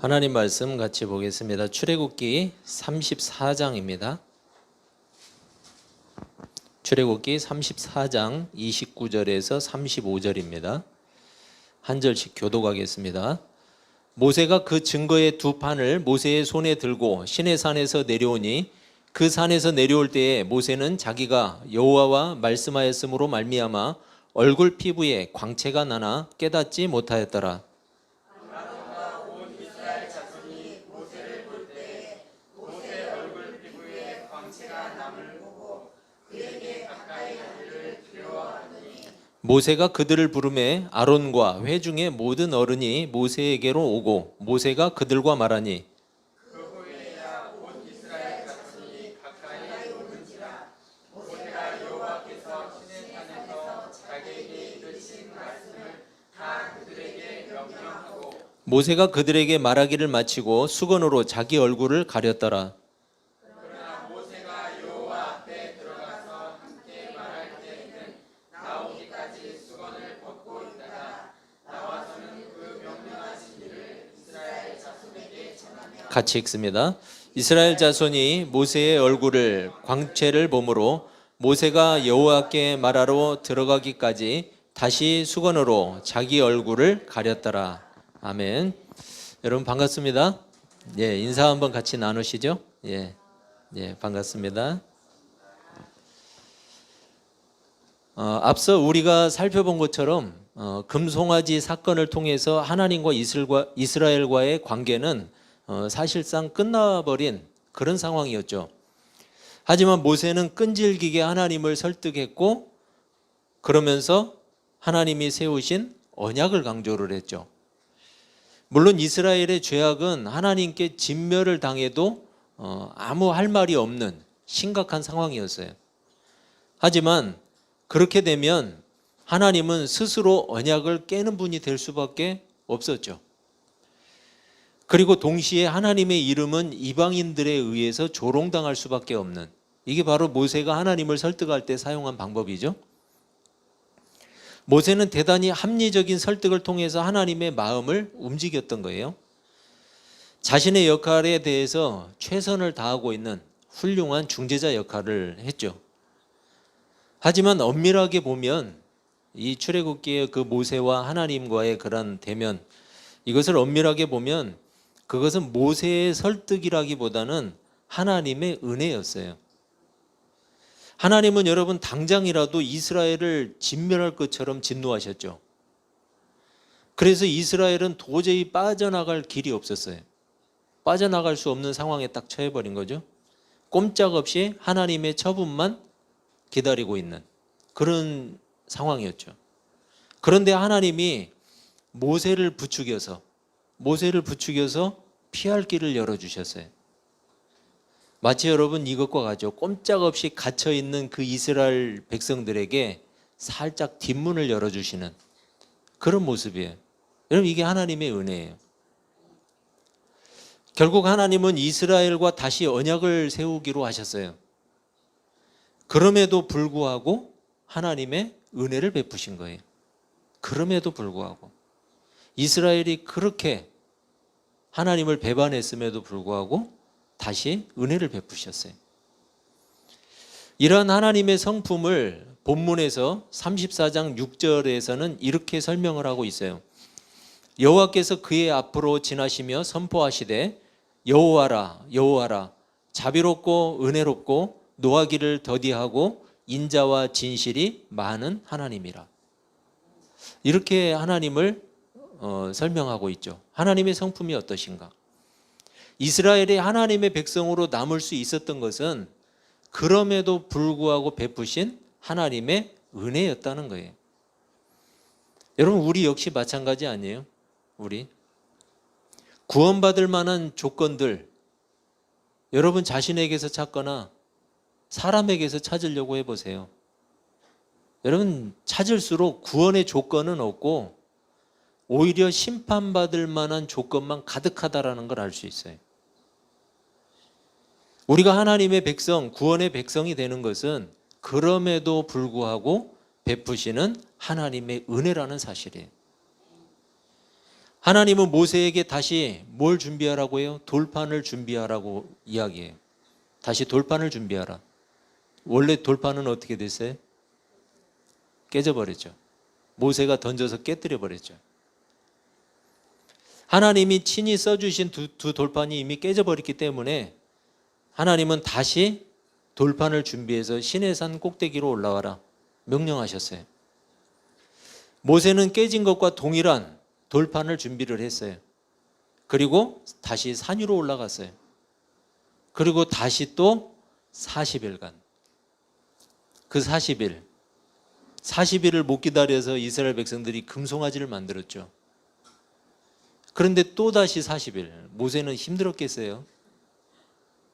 하나님 말씀 같이 보겠습니다. 출애굽기 34장입니다. 출애굽기 34장 29절에서 35절입니다. 한 절씩 교독하겠습니다. 모세가 그 증거의 두 판을 모세의 손에 들고 시내산에서 내려오니 그 산에서 내려올 때에 모세는 자기가 여호와와 말씀하였으므로 말미암아 얼굴 피부에 광채가 나나 깨닫지 못하였더라. 모세가 그들을 부르매 아론과 회중의 모든 어른이 모세에게로 오고 모세가 그들과 말하니 모세가 그들에게 말하기를 마치고 수건으로 자기 얼굴을 가렸더라. 같이 읽습니다. 이스라엘 자손이 모세의 얼굴을 광채를 보므로 모세가 여호와께 말하러 들어가기까지 다시 수건으로 자기 얼굴을 가렸더라. 아멘. 여러분 반갑습니다. 인사 한번 같이 나누시죠. 반갑습니다. 앞서 우리가 살펴본 것처럼 금송아지 사건을 통해서 하나님과 이스라엘과의 관계는 사실상 끝나버린 그런 상황이었죠. 하지만 모세는 끈질기게 하나님을 설득했고 그러면서 하나님이 세우신 언약을 강조를 했죠. 물론 이스라엘의 죄악은 하나님께 진멸을 당해도 아무 할 말이 없는 심각한 상황이었어요. 하지만 그렇게 되면 하나님은 스스로 언약을 깨는 분이 될 수밖에 없었죠. 그리고 동시에 하나님의 이름은 이방인들에 의해서 조롱당할 수밖에 없는, 이게 바로 모세가 하나님을 설득할 때 사용한 방법이죠. 모세는 대단히 합리적인 설득을 통해서 하나님의 마음을 움직였던 거예요. 자신의 역할에 대해서 최선을 다하고 있는 훌륭한 중재자 역할을 했죠. 하지만 엄밀하게 보면 이 출애굽기의 그 모세와 하나님과의 그런 대면, 이것을 엄밀하게 보면 그것은 모세의 설득이라기보다는 하나님의 은혜였어요. 하나님은 여러분 당장이라도 이스라엘을 진멸할 것처럼 진노하셨죠. 그래서 이스라엘은 도저히 빠져나갈 길이 없었어요. 빠져나갈 수 없는 상황에 딱 처해버린 거죠. 꼼짝없이 하나님의 처분만 기다리고 있는 그런 상황이었죠. 그런데 하나님이 모세를 부추겨서 피할 길을 열어주셨어요. 마치 여러분 이것과 같죠. 꼼짝없이 갇혀있는 그 이스라엘 백성들에게 살짝 뒷문을 열어주시는 그런 모습이에요. 여러분 이게 하나님의 은혜예요. 결국 하나님은 이스라엘과 다시 언약을 세우기로 하셨어요. 그럼에도 불구하고 하나님의 은혜를 베푸신 거예요. 그럼에도 불구하고 이스라엘이 그렇게 하나님을 배반했음에도 불구하고 다시 은혜를 베푸셨어요. 이러한 하나님의 성품을 본문에서 34장 6절에서는 이렇게 설명을 하고 있어요. 여호와께서 그의 앞으로 지나시며 선포하시되 여호와라 여호와라 자비롭고 은혜롭고 노하기를 더디하고 인자와 진실이 많은 하나님이라. 이렇게 하나님을 설명하고 있죠. 하나님의 성품이 어떠신가? 이스라엘이 하나님의 백성으로 남을 수 있었던 것은 그럼에도 불구하고 베푸신 하나님의 은혜였다는 거예요. 여러분 우리 역시 마찬가지 아니에요? 우리 구원받을 만한 조건들 여러분 자신에게서 찾거나 사람에게서 찾으려고 해보세요. 여러분 찾을수록 구원의 조건은 없고 오히려 심판받을 만한 조건만 가득하다라는 걸 알 수 있어요. 우리가 하나님의 백성, 구원의 백성이 되는 것은 그럼에도 불구하고 베푸시는 하나님의 은혜라는 사실이에요. 하나님은 모세에게 다시 뭘 준비하라고 해요? 돌판을 준비하라고 이야기해요. 다시 돌판을 준비하라. 원래 돌판은 어떻게 됐어요? 깨져버렸죠. 모세가 던져서 깨뜨려 버렸죠. 하나님이 친히 써주신 두 돌판이 이미 깨져버렸기 때문에 하나님은 다시 돌판을 준비해서 시내산 꼭대기로 올라와라 명령하셨어요. 모세는 깨진 것과 동일한 돌판을 준비를 했어요. 그리고 다시 산 위로 올라갔어요. 그리고 다시 또 40일간. 그 40일을 못 기다려서 이스라엘 백성들이 금송아지를 만들었죠. 그런데 또 다시 40일. 모세는 힘들었겠어요.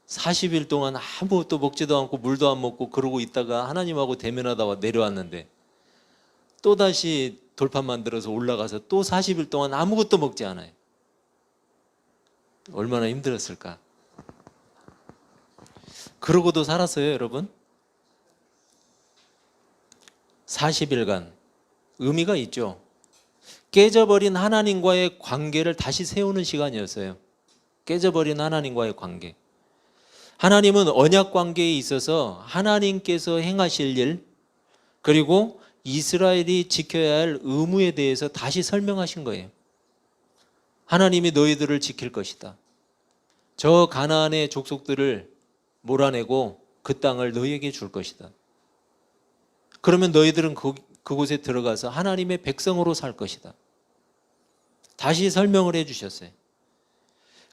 40일 동안 아무것도 먹지도 않고 물도 안 먹고 그러고 있다가 하나님하고 대면하다 내려왔는데 또 다시 돌판 만들어서 올라가서 또 40일 동안 아무것도 먹지 않아요. 얼마나 힘들었을까. 그러고도 살았어요, 여러분. 40일간 의미가 있죠. 깨져버린 하나님과의 관계를 다시 세우는 시간이었어요. 깨져버린 하나님과의 관계. 하나님은 언약 관계에 있어서 하나님께서 행하실 일, 그리고 이스라엘이 지켜야 할 의무에 대해서 다시 설명하신 거예요. 하나님이 너희들을 지킬 것이다. 저 가나안의 족속들을 몰아내고 그 땅을 너희에게 줄 것이다. 그러면 너희들은 그곳에 들어가서 하나님의 백성으로 살 것이다. 다시 설명을 해 주셨어요.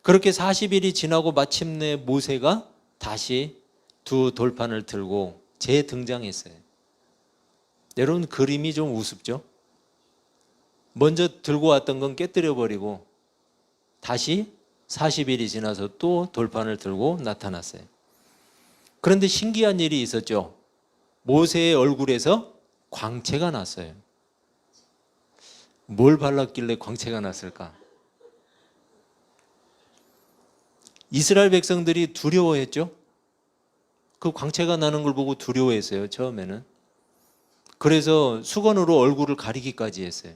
그렇게 40일이 지나고 마침내 모세가 다시 두 돌판을 들고 재등장했어요. 여러분, 그림이 좀 우습죠? 먼저 들고 왔던 건 깨뜨려 버리고 다시 40일이 지나서 또 돌판을 들고 나타났어요. 그런데 신기한 일이 있었죠. 모세의 얼굴에서 광채가 났어요. 뭘 발랐길래 광채가 났을까? 이스라엘 백성들이 두려워했죠. 그 광채가 나는 걸 보고 두려워했어요, 처음에는. 그래서 수건으로 얼굴을 가리기까지 했어요.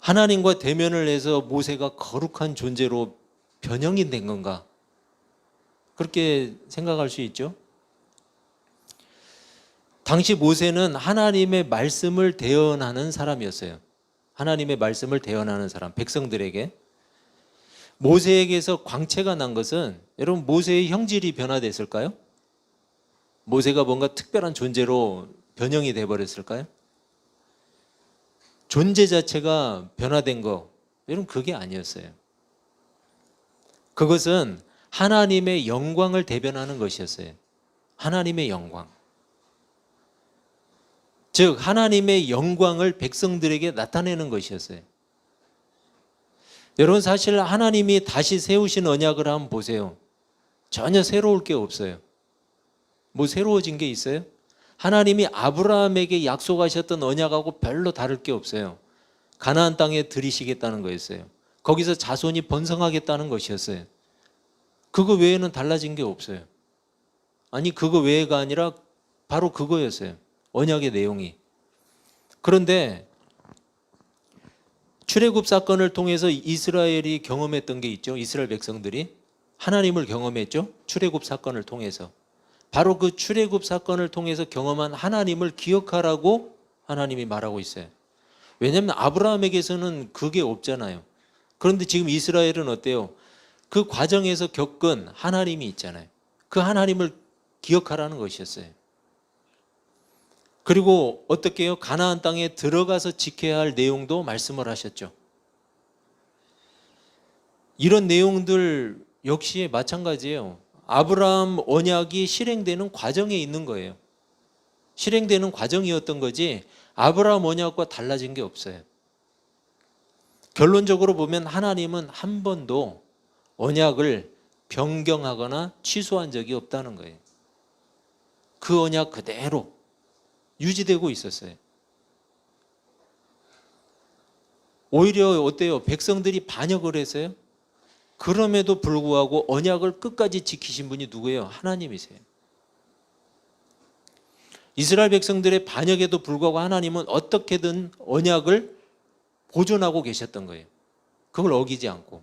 하나님과 대면을 해서 모세가 거룩한 존재로 변형이 된 건가? 그렇게 생각할 수 있죠. 당시 모세는 하나님의 말씀을 대언하는 사람이었어요. 하나님의 말씀을 대언하는 사람, 백성들에게. 모세에게서 광채가 난 것은 여러분, 모세의 형질이 변화됐을까요? 모세가 뭔가 특별한 존재로 변형이 돼버렸을까요? 존재 자체가 변화된 거, 여러분, 그게 아니었어요. 그것은 하나님의 영광을 대변하는 것이었어요. 하나님의 영광. 즉 하나님의 영광을 백성들에게 나타내는 것이었어요. 여러분, 사실 하나님이 다시 세우신 언약을 한번 보세요. 전혀 새로울 게 없어요. 뭐 새로워진 게 있어요? 하나님이 아브라함에게 약속하셨던 언약하고 별로 다를 게 없어요. 가나안 땅에 들이시겠다는 거였어요. 거기서 자손이 번성하겠다는 것이었어요. 그거 외에는 달라진 게 없어요. 아니, 그거 외가 아니라 바로 그거였어요. 언약의 내용이. 그런데 출애굽 사건을 통해서 이스라엘이 경험했던 게 있죠. 이스라엘 백성들이 하나님을 경험했죠. 출애굽 사건을 통해서. 바로 그 출애굽 사건을 통해서 경험한 하나님을 기억하라고 하나님이 말하고 있어요. 왜냐하면 아브라함에게서는 그게 없잖아요. 그런데 지금 이스라엘은 어때요? 그 과정에서 겪은 하나님이 있잖아요. 그 하나님을 기억하라는 것이었어요. 그리고 어떻게 해요? 가나안 땅에 들어가서 지켜야 할 내용도 말씀을 하셨죠. 이런 내용들 역시 마찬가지예요. 아브라함 언약이 실행되는 과정에 있는 거예요. 실행되는 과정이었던 거지 아브라함 언약과 달라진 게 없어요. 결론적으로 보면 하나님은 한 번도 언약을 변경하거나 취소한 적이 없다는 거예요. 그 언약 그대로 유지되고 있었어요. 오히려 어때요? 백성들이 반역을 했어요. 그럼에도 불구하고 언약을 끝까지 지키신 분이 누구예요? 하나님이세요. 이스라엘 백성들의 반역에도 불구하고 하나님은 어떻게든 언약을 보존하고 계셨던 거예요. 그걸 어기지 않고.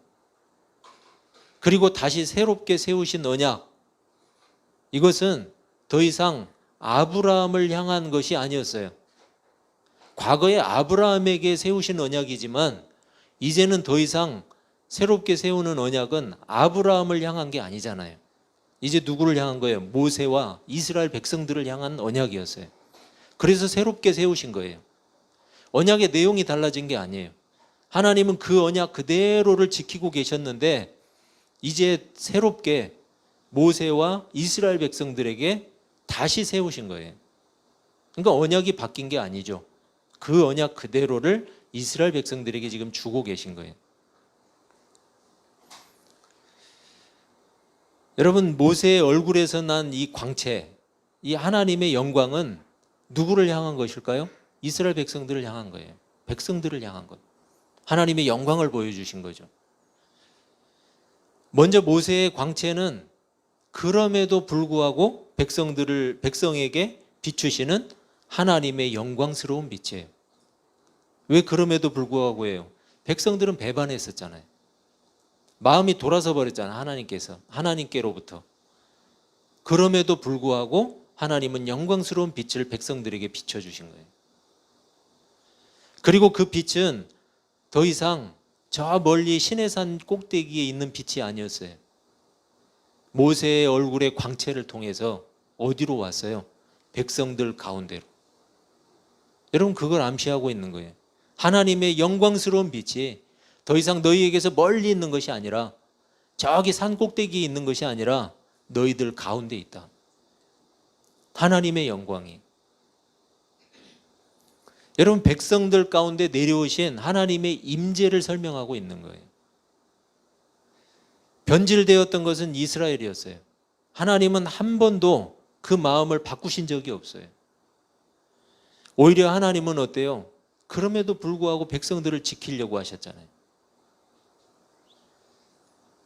그리고 다시 새롭게 세우신 언약, 이것은 더 이상 아브라함을 향한 것이 아니었어요. 과거에 아브라함에게 세우신 언약이지만 이제는 더 이상 새롭게 세우는 언약은 아브라함을 향한 게 아니잖아요. 이제 누구를 향한 거예요? 모세와 이스라엘 백성들을 향한 언약이었어요. 그래서 새롭게 세우신 거예요. 언약의 내용이 달라진 게 아니에요. 하나님은 그 언약 그대로를 지키고 계셨는데 이제 새롭게 모세와 이스라엘 백성들에게 다시 세우신 거예요. 그러니까 언약이 바뀐 게 아니죠. 그 언약 그대로를 이스라엘 백성들에게 지금 주고 계신 거예요. 여러분, 모세의 얼굴에서 난 이 광채, 이 하나님의 영광은 누구를 향한 것일까요? 이스라엘 백성들을 향한 거예요. 백성들을 향한 것. 하나님의 영광을 보여주신 거죠. 먼저 모세의 광채는 그럼에도 불구하고 백성에게 비추시는 하나님의 영광스러운 빛이에요. 왜 그럼에도 불구하고예요? 백성들은 배반했었잖아요. 마음이 돌아서 버렸잖아요. 하나님께로부터. 그럼에도 불구하고 하나님은 영광스러운 빛을 백성들에게 비춰주신 거예요. 그리고 그 빛은 더 이상 저 멀리 시내산 꼭대기에 있는 빛이 아니었어요. 모세의 얼굴의 광채를 통해서 어디로 왔어요? 백성들 가운데로. 여러분, 그걸 암시하고 있는 거예요. 하나님의 영광스러운 빛이 더 이상 너희에게서 멀리 있는 것이 아니라 저기 산 꼭대기에 있는 것이 아니라 너희들 가운데 있다. 하나님의 영광이. 여러분, 백성들 가운데 내려오신 하나님의 임재를 설명하고 있는 거예요. 변질되었던 것은 이스라엘이었어요. 하나님은 한 번도 그 마음을 바꾸신 적이 없어요. 오히려 하나님은 어때요? 그럼에도 불구하고 백성들을 지키려고 하셨잖아요.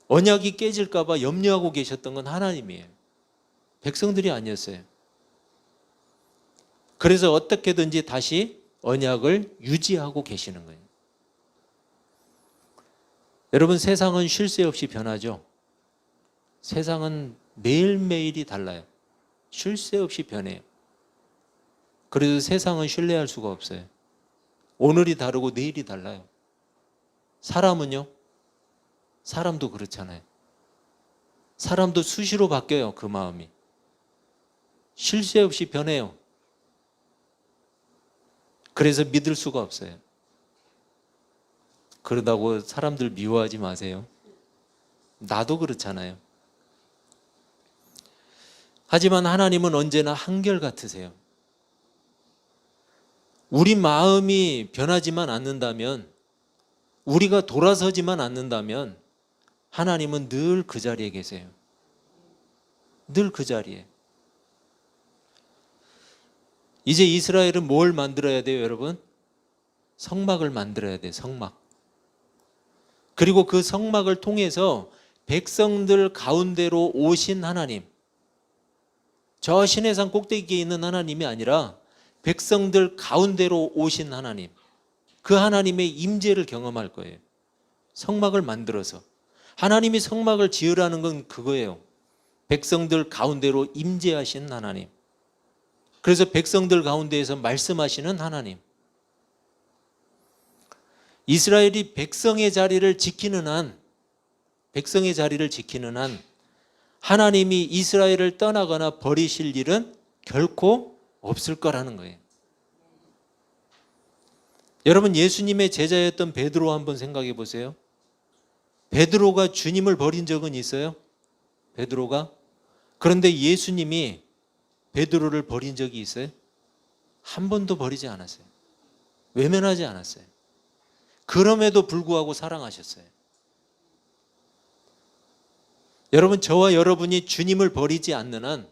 언약이 깨질까 봐 염려하고 계셨던 건 하나님이에요. 백성들이 아니었어요. 그래서 어떻게든지 다시 언약을 유지하고 계시는 거예요. 여러분, 세상은 쉴 새 없이 변하죠. 세상은 매일매일이 달라요. 쉴 새 없이 변해요. 그래서 세상은 신뢰할 수가 없어요. 오늘이 다르고 내일이 달라요. 사람은요? 사람도 그렇잖아요. 사람도 수시로 바뀌어요. 그 마음이. 쉴 새 없이 변해요. 그래서 믿을 수가 없어요. 그러다고 사람들 미워하지 마세요. 나도 그렇잖아요. 하지만 하나님은 언제나 한결같으세요. 우리 마음이 변하지만 않는다면, 우리가 돌아서지만 않는다면 하나님은 늘 그 자리에 계세요. 늘 그 자리에. 이제 이스라엘은 뭘 만들어야 돼요, 여러분? 성막을 만들어야 돼요, 성막. 그리고 그 성막을 통해서 백성들 가운데로 오신 하나님, 저 시내산 꼭대기에 있는 하나님이 아니라 백성들 가운데로 오신 하나님, 그 하나님의 임재를 경험할 거예요. 성막을 만들어서. 하나님이 성막을 지으라는 건 그거예요. 백성들 가운데로 임재하신 하나님. 그래서 백성들 가운데에서 말씀하시는 하나님. 이스라엘이 백성의 자리를 지키는 한, 하나님이 이스라엘을 떠나거나 버리실 일은 결코 없을 거라는 거예요. 여러분, 예수님의 제자였던 베드로 한번 생각해 보세요. 베드로가 주님을 버린 적은 있어요? 베드로가? 그런데 예수님이 베드로를 버린 적이 있어요? 한 번도 버리지 않았어요. 외면하지 않았어요. 그럼에도 불구하고 사랑하셨어요. 여러분, 저와 여러분이 주님을 버리지 않는 한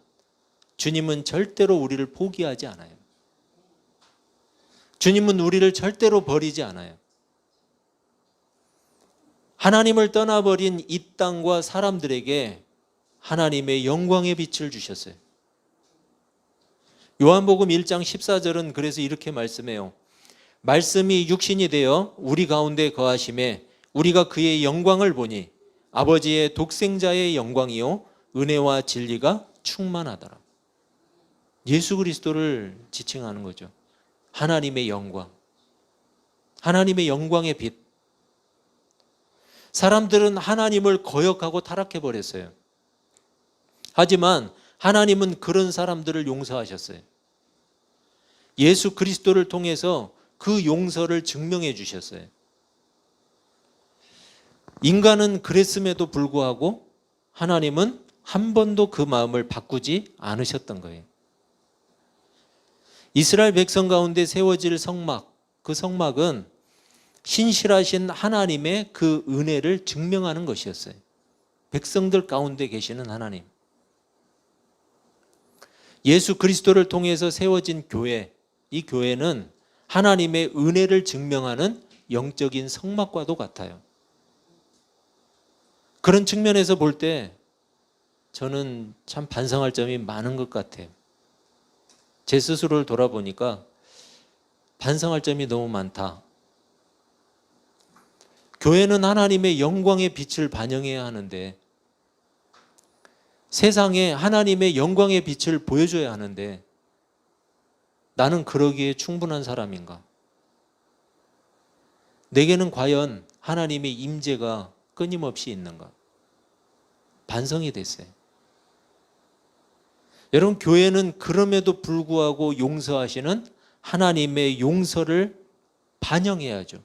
주님은 절대로 우리를 포기하지 않아요. 주님은 우리를 절대로 버리지 않아요. 하나님을 떠나버린 이 땅과 사람들에게 하나님의 영광의 빛을 주셨어요. 요한복음 1장 14절은 그래서 이렇게 말씀해요. 말씀이 육신이 되어 우리 가운데 거하심에 우리가 그의 영광을 보니 아버지의 독생자의 영광이요 은혜와 진리가 충만하더라. 예수 그리스도를 지칭하는 거죠. 하나님의 영광, 하나님의 영광의 빛. 사람들은 하나님을 거역하고 타락해 버렸어요. 하지만 하나님은 그런 사람들을 용서하셨어요. 예수 그리스도를 통해서 그 용서를 증명해 주셨어요. 인간은 그랬음에도 불구하고 하나님은 한 번도 그 마음을 바꾸지 않으셨던 거예요. 이스라엘 백성 가운데 세워질 성막, 그 성막은 신실하신 하나님의 그 은혜를 증명하는 것이었어요. 백성들 가운데 계시는 하나님. 예수 그리스도를 통해서 세워진 교회, 이 교회는 하나님의 은혜를 증명하는 영적인 성막과도 같아요. 그런 측면에서 볼 때 저는 참 반성할 점이 많은 것 같아요. 제 스스로를 돌아보니까 반성할 점이 너무 많다. 교회는 하나님의 영광의 빛을 반영해야 하는데, 세상에 하나님의 영광의 빛을 보여줘야 하는데, 나는 그러기에 충분한 사람인가? 내게는 과연 하나님의 임재가 끊임없이 있는가? 반성이 됐어요. 여러분, 교회는 그럼에도 불구하고 용서하시는 하나님의 용서를 반영해야죠.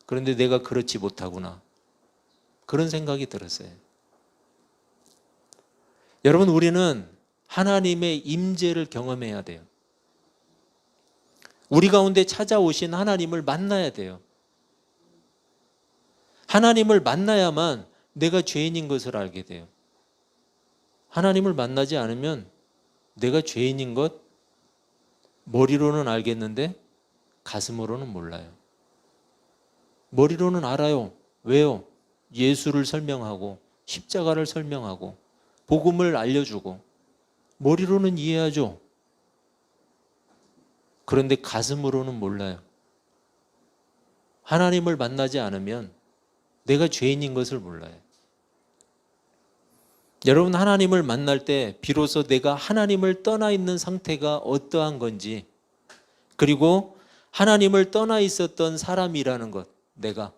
그런데 내가 그렇지 못하구나. 그런 생각이 들었어요. 여러분, 우리는 하나님의 임재를 경험해야 돼요. 우리 가운데 찾아오신 하나님을 만나야 돼요. 하나님을 만나야만 내가 죄인인 것을 알게 돼요. 하나님을 만나지 않으면 내가 죄인인 것 머리로는 알겠는데 가슴으로는 몰라요. 머리로는 알아요. 왜요? 예수를 설명하고 십자가를 설명하고 복음을 알려주고 머리로는 이해하죠. 그런데 가슴으로는 몰라요. 하나님을 만나지 않으면 내가 죄인인 것을 몰라요. 여러분, 하나님을 만날 때 비로소 내가 하나님을 떠나 있는 상태가 어떠한 건지, 그리고 하나님을 떠나 있었던 사람이라는 것, 내가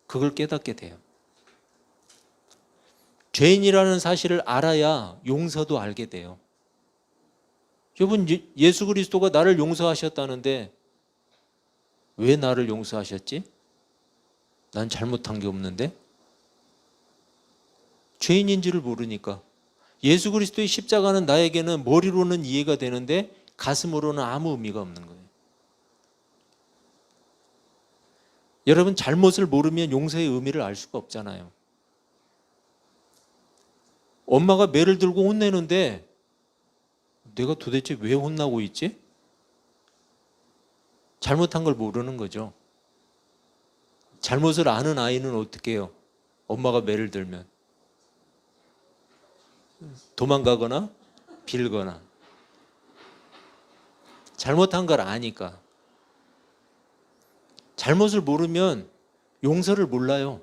그걸 깨닫게 돼요. 죄인이라는 사실을 알아야 용서도 알게 돼요. 여러분, 예수 그리스도가 나를 용서하셨다는데 왜 나를 용서하셨지? 난 잘못한 게 없는데? 죄인인지를 모르니까. 예수 그리스도의 십자가는 나에게는 머리로는 이해가 되는데 가슴으로는 아무 의미가 없는 거예요. 여러분, 잘못을 모르면 용서의 의미를 알 수가 없잖아요. 엄마가 매를 들고 혼내는데 내가 도대체 왜 혼나고 있지? 잘못한 걸 모르는 거죠. 잘못을 아는 아이는 어떻게 해요? 엄마가 매를 들면 도망가거나 빌거나. 잘못한 걸 아니까. 잘못을 모르면 용서를 몰라요.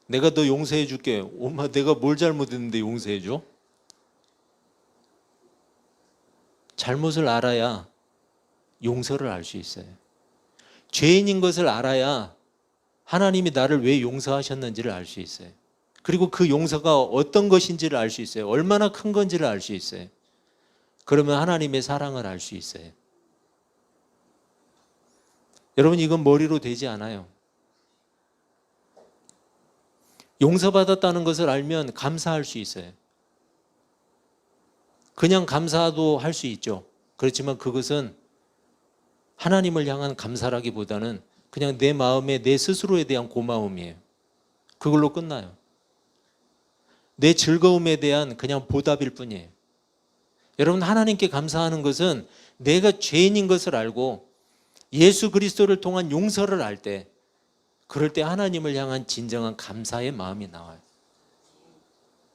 내가 너 용서해 줄게. 엄마, 내가 뭘 잘못했는데 용서해 줘? 잘못을 알아야 용서를 알 수 있어요. 죄인인 것을 알아야 하나님이 나를 왜 용서하셨는지를 알 수 있어요. 그리고 그 용서가 어떤 것인지를 알 수 있어요. 얼마나 큰 건지를 알 수 있어요. 그러면 하나님의 사랑을 알 수 있어요. 여러분, 이건 머리로 되지 않아요. 용서받았다는 것을 알면 감사할 수 있어요. 그냥 감사도 할 수 있죠. 그렇지만 그것은 하나님을 향한 감사라기보다는 그냥 내 마음에 내 스스로에 대한 고마움이에요. 그걸로 끝나요. 내 즐거움에 대한 그냥 보답일 뿐이에요. 여러분, 하나님께 감사하는 것은 내가 죄인인 것을 알고 예수 그리스도를 통한 용서를 알 때, 그럴 때 하나님을 향한 진정한 감사의 마음이 나와요.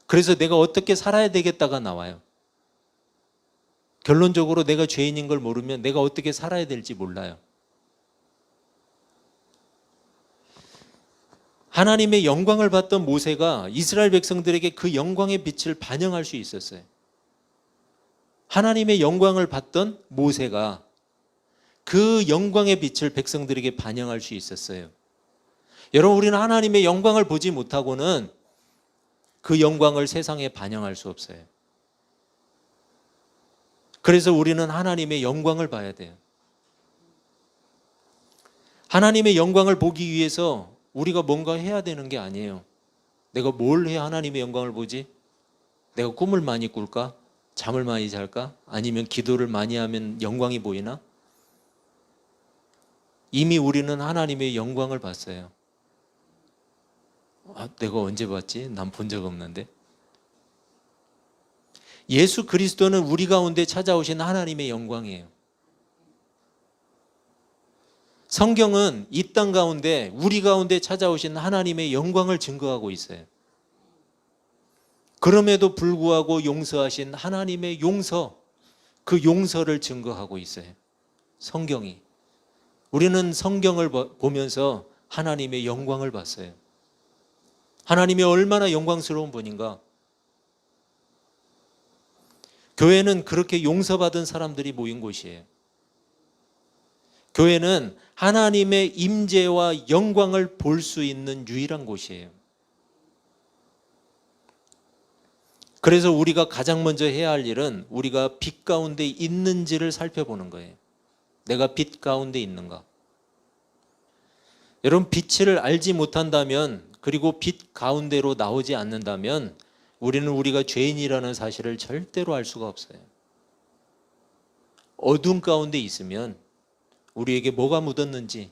그래서 내가 어떻게 살아야 되겠다가 나와요. 결론적으로 내가 죄인인 걸 모르면 내가 어떻게 살아야 될지 몰라요. 하나님의 영광을 봤던 모세가 이스라엘 백성들에게 그 영광의 빛을 반영할 수 있었어요. 하나님의 영광을 봤던 모세가 그 영광의 빛을 백성들에게 반영할 수 있었어요. 여러분, 우리는 하나님의 영광을 보지 못하고는 그 영광을 세상에 반영할 수 없어요. 그래서 우리는 하나님의 영광을 봐야 돼요. 하나님의 영광을 보기 위해서 우리가 뭔가 해야 되는 게 아니에요. 내가 뭘 해야 하나님의 영광을 보지? 내가 꿈을 많이 꿀까? 잠을 많이 잘까? 아니면 기도를 많이 하면 영광이 보이나? 이미 우리는 하나님의 영광을 봤어요. 내가 언제 봤지? 난 본 적 없는데. 예수 그리스도는 우리 가운데 찾아오신 하나님의 영광이에요. 성경은 이 땅 가운데 우리 가운데 찾아오신 하나님의 영광을 증거하고 있어요. 그럼에도 불구하고 용서하신 하나님의 용서, 그 용서를 증거하고 있어요. 성경이. 우리는 성경을 보면서 하나님의 영광을 봤어요. 하나님이 얼마나 영광스러운 분인가. 교회는 그렇게 용서받은 사람들이 모인 곳이에요. 교회는 하나님의 임재와 영광을 볼 수 있는 유일한 곳이에요. 그래서 우리가 가장 먼저 해야 할 일은 우리가 빛 가운데 있는지를 살펴보는 거예요. 내가 빛 가운데 있는가? 여러분, 빛을 알지 못한다면, 그리고 빛 가운데로 나오지 않는다면 우리는 우리가 죄인이라는 사실을 절대로 알 수가 없어요. 어둠 가운데 있으면 우리에게 뭐가 묻었는지,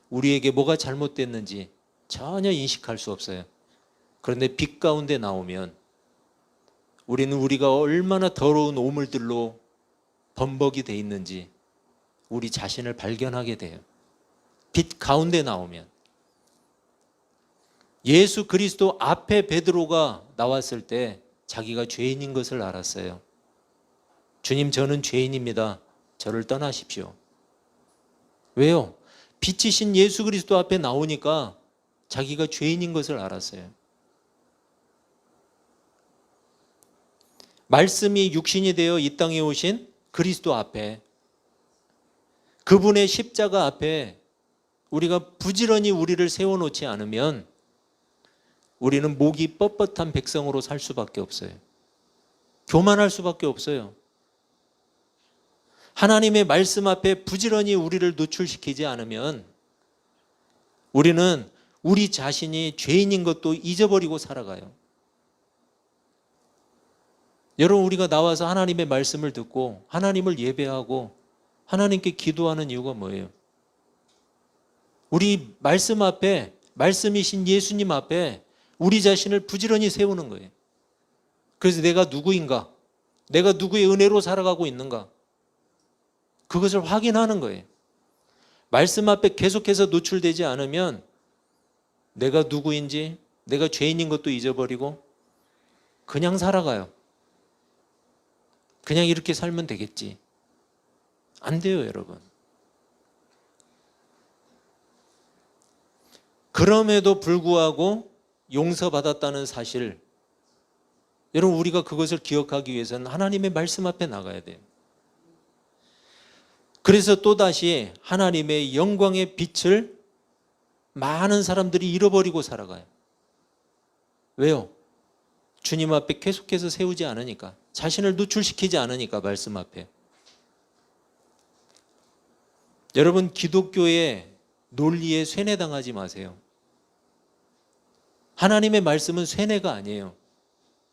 우리에게 뭐가 잘못됐는지 전혀 인식할 수 없어요. 그런데 빛 가운데 나오면 우리는 우리가 얼마나 더러운 오물들로 범벅이 돼 있는지 우리 자신을 발견하게 돼요. 빛 가운데 나오면. 예수 그리스도 앞에 베드로가 나왔을 때 자기가 죄인인 것을 알았어요. 주님, 저는 죄인입니다. 저를 떠나십시오. 왜요? 빛이신 예수 그리스도 앞에 나오니까 자기가 죄인인 것을 알았어요. 말씀이 육신이 되어 이 땅에 오신 그리스도 앞에, 그분의 십자가 앞에 우리가 부지런히 우리를 세워놓지 않으면 우리는 목이 뻣뻣한 백성으로 살 수밖에 없어요. 교만할 수밖에 없어요. 하나님의 말씀 앞에 부지런히 우리를 노출시키지 않으면 우리는 우리 자신이 죄인인 것도 잊어버리고 살아가요. 여러분, 우리가 나와서 하나님의 말씀을 듣고 하나님을 예배하고 하나님께 기도하는 이유가 뭐예요? 우리 말씀 앞에, 말씀이신 예수님 앞에 우리 자신을 부지런히 세우는 거예요. 그래서 내가 누구인가? 내가 누구의 은혜로 살아가고 있는가? 그것을 확인하는 거예요. 말씀 앞에 계속해서 노출되지 않으면 내가 누구인지, 내가 죄인인 것도 잊어버리고 그냥 살아가요. 그냥 이렇게 살면 되겠지. 안 돼요, 여러분. 그럼에도 불구하고 용서받았다는 사실, 여러분, 우리가 그것을 기억하기 위해서는 하나님의 말씀 앞에 나가야 돼요. 그래서 또다시 하나님의 영광의 빛을 많은 사람들이 잃어버리고 살아가요. 왜요? 주님 앞에 계속해서 세우지 않으니까, 자신을 노출시키지 않으니까, 말씀 앞에. 여러분, 기독교의 논리에 쇠뇌당하지 마세요. 하나님의 말씀은 쇠뇌가 아니에요.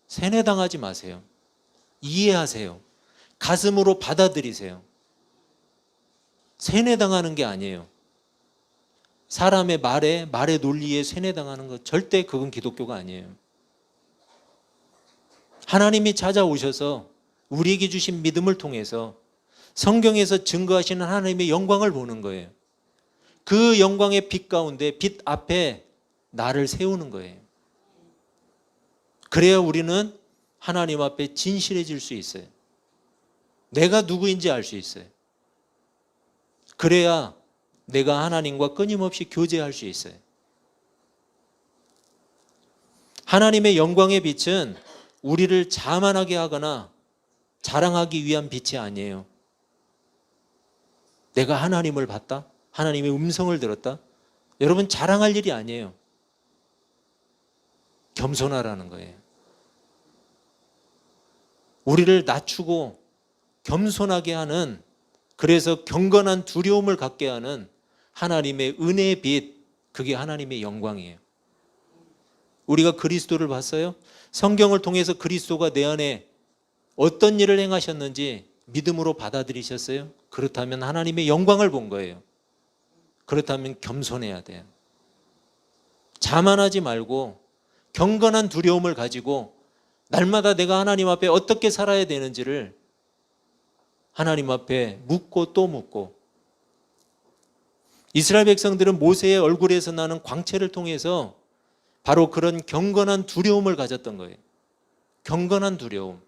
쇠뇌당하지 마세요. 이해하세요. 가슴으로 받아들이세요. 쇠뇌당하는 게 아니에요. 사람의 말의 논리에 쇠뇌당하는 것, 절대 그건 기독교가 아니에요. 하나님이 찾아오셔서 우리에게 주신 믿음을 통해서 성경에서 증거하시는 하나님의 영광을 보는 거예요. 그 영광의 빛 가운데, 빛 앞에 나를 세우는 거예요. 그래야 우리는 하나님 앞에 진실해질 수 있어요. 내가 누구인지 알 수 있어요. 그래야 내가 하나님과 끊임없이 교제할 수 있어요. 하나님의 영광의 빛은 우리를 자만하게 하거나 자랑하기 위한 빛이 아니에요. 내가 하나님을 봤다? 하나님의 음성을 들었다? 여러분, 자랑할 일이 아니에요. 겸손하라는 거예요. 우리를 낮추고 겸손하게 하는, 그래서 경건한 두려움을 갖게 하는 하나님의 은혜의 빛, 그게 하나님의 영광이에요. 우리가 그리스도를 봤어요? 성경을 통해서 그리스도가 내 안에 어떤 일을 행하셨는지 믿음으로 받아들이셨어요? 그렇다면 하나님의 영광을 본 거예요. 그렇다면 겸손해야 돼요. 자만하지 말고 경건한 두려움을 가지고 날마다 내가 하나님 앞에 어떻게 살아야 되는지를 하나님 앞에 묻고 또 묻고, 이스라엘 백성들은 모세의 얼굴에서 나는 광채를 통해서 바로 그런 경건한 두려움을 가졌던 거예요. 경건한 두려움.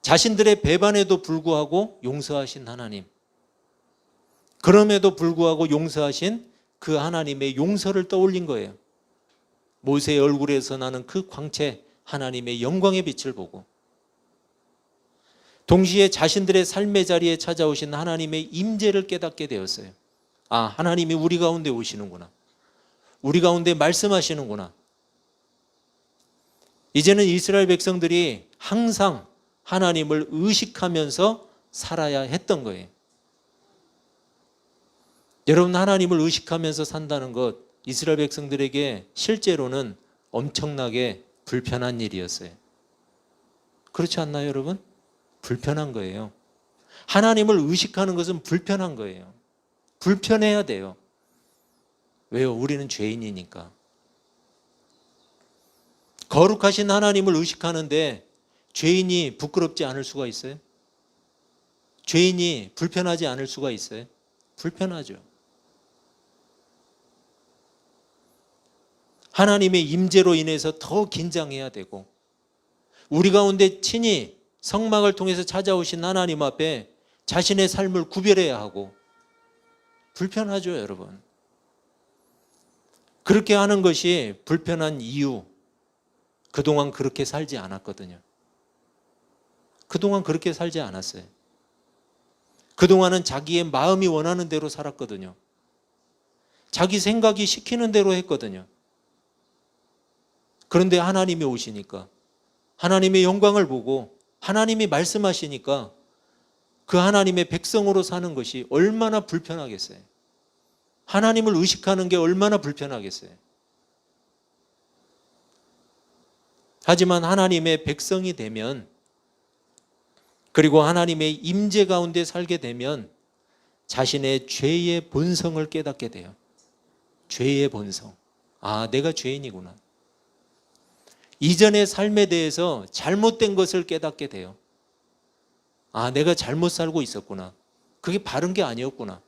자신들의 배반에도 불구하고 용서하신 하나님, 그럼에도 불구하고 용서하신 그 하나님의 용서를 떠올린 거예요. 모세의 얼굴에서 나는 그 광채, 하나님의 영광의 빛을 보고, 동시에 자신들의 삶의 자리에 찾아오신 하나님의 임재를 깨닫게 되었어요. 아, 하나님이 우리 가운데 오시는구나. 우리 가운데 말씀하시는구나. 이제는 이스라엘 백성들이 항상 하나님을 의식하면서 살아야 했던 거예요. 여러분, 하나님을 의식하면서 산다는 것, 이스라엘 백성들에게 실제로는 엄청나게 불편한 일이었어요. 그렇지 않나요, 여러분? 불편한 거예요. 하나님을 의식하는 것은 불편한 거예요. 불편해야 돼요. 왜요? 우리는 죄인이니까. 거룩하신 하나님을 의식하는데 죄인이 부끄럽지 않을 수가 있어요? 죄인이 불편하지 않을 수가 있어요? 불편하죠. 하나님의 임재로 인해서 더 긴장해야 되고, 우리 가운데 친히 성막을 통해서 찾아오신 하나님 앞에 자신의 삶을 구별해야 하고, 불편하죠, 여러분. 그렇게 하는 것이 불편한 이유, 그동안 그렇게 살지 않았거든요. 그동안 그렇게 살지 않았어요. 그동안은 자기의 마음이 원하는 대로 살았거든요. 자기 생각이 시키는 대로 했거든요. 그런데 하나님이 오시니까, 하나님의 영광을 보고 하나님이 말씀하시니까 그 하나님의 백성으로 사는 것이 얼마나 불편하겠어요. 하나님을 의식하는 게 얼마나 불편하겠어요. 하지만 하나님의 백성이 되면, 그리고 하나님의 임재 가운데 살게 되면 자신의 죄의 본성을 깨닫게 돼요. 죄의 본성. 아, 내가 죄인이구나. 이전의 삶에 대해서 잘못된 것을 깨닫게 돼요. 아, 내가 잘못 살고 있었구나. 그게 바른 게 아니었구나.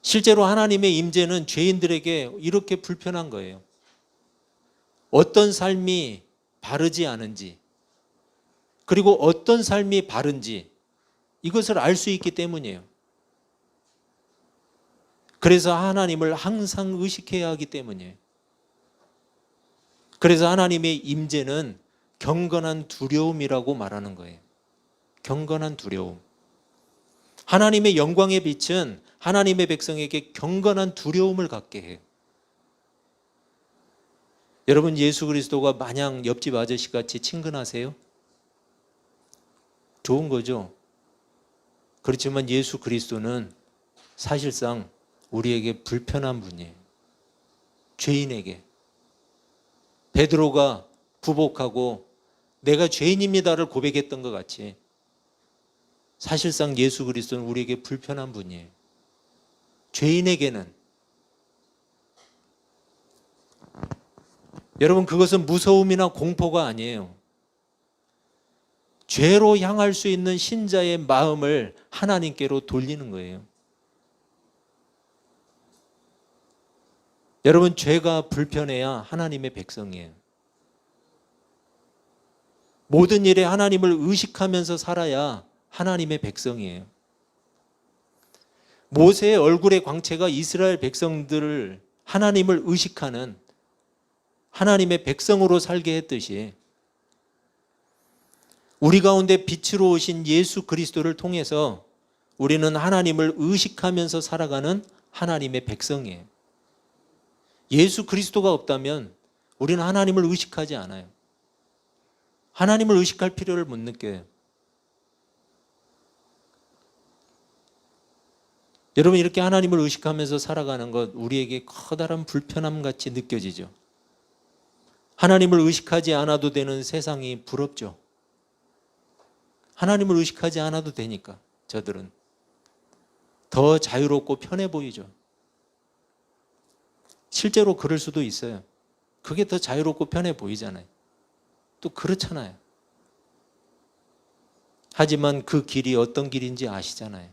실제로 하나님의 임재는 죄인들에게 이렇게 불편한 거예요. 어떤 삶이 바르지 않은지, 그리고 어떤 삶이 바른지 이것을 알 수 있기 때문이에요. 그래서 하나님을 항상 의식해야 하기 때문이에요. 그래서 하나님의 임재는 경건한 두려움이라고 말하는 거예요. 경건한 두려움. 하나님의 영광의 빛은 하나님의 백성에게 경건한 두려움을 갖게 해요. 여러분, 예수 그리스도가 마냥 옆집 아저씨같이 친근하세요? 좋은 거죠. 그렇지만 예수 그리스도는 사실상 우리에게 불편한 분이에요. 죄인에게. 베드로가 부복하고 내가 죄인입니다를 고백했던 것 같이 사실상 예수 그리스도는 우리에게 불편한 분이에요. 죄인에게는. 여러분, 그것은 무서움이나 공포가 아니에요. 죄로 향할 수 있는 신자의 마음을 하나님께로 돌리는 거예요. 여러분, 죄가 불편해야 하나님의 백성이에요. 모든 일에 하나님을 의식하면서 살아야 하나님의 백성이에요. 모세의 얼굴의 광채가 이스라엘 백성들을 하나님을 의식하는 하나님의 백성으로 살게 했듯이 우리 가운데 빛으로 오신 예수 그리스도를 통해서 우리는 하나님을 의식하면서 살아가는 하나님의 백성이에요. 예수 그리스도가 없다면 우리는 하나님을 의식하지 않아요. 하나님을 의식할 필요를 못 느껴요. 여러분, 이렇게 하나님을 의식하면서 살아가는 것 우리에게 커다란 불편함 같이 느껴지죠. 하나님을 의식하지 않아도 되는 세상이 부럽죠. 하나님을 의식하지 않아도 되니까 저들은 더 자유롭고 편해 보이죠. 실제로 그럴 수도 있어요. 그게 더 자유롭고 편해 보이잖아요. 또 그렇잖아요. 하지만 그 길이 어떤 길인지 아시잖아요.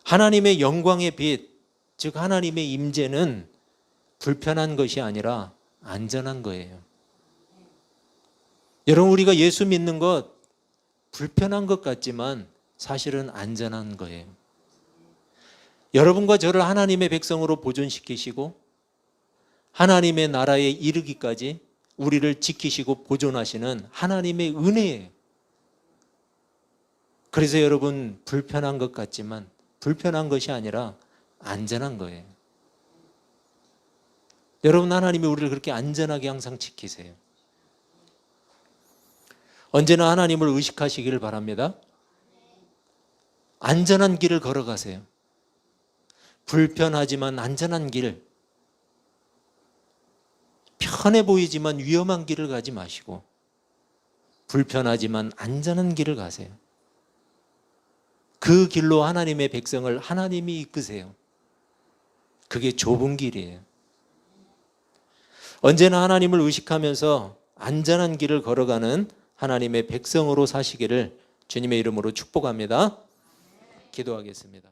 하나님의 영광의 빛, 즉 하나님의 임재는 불편한 것이 아니라 안전한 거예요. 여러분, 우리가 예수 믿는 것 불편한 것 같지만 사실은 안전한 거예요. 여러분과 저를 하나님의 백성으로 보존시키시고 하나님의 나라에 이르기까지 우리를 지키시고 보존하시는 하나님의 은혜예요. 그래서 여러분, 불편한 것 같지만 불편한 것이 아니라 안전한 거예요. 여러분, 하나님이 우리를 그렇게 안전하게 항상 지키세요. 언제나 하나님을 의식하시기를 바랍니다. 안전한 길을 걸어가세요. 불편하지만 안전한 길, 편해 보이지만 위험한 길을 가지 마시고 불편하지만 안전한 길을 가세요. 그 길로 하나님의 백성을 하나님이 이끄세요. 그게 좁은 길이에요. 언제나 하나님을 의식하면서 안전한 길을 걸어가는 하나님의 백성으로 사시기를 주님의 이름으로 축복합니다. 기도하겠습니다.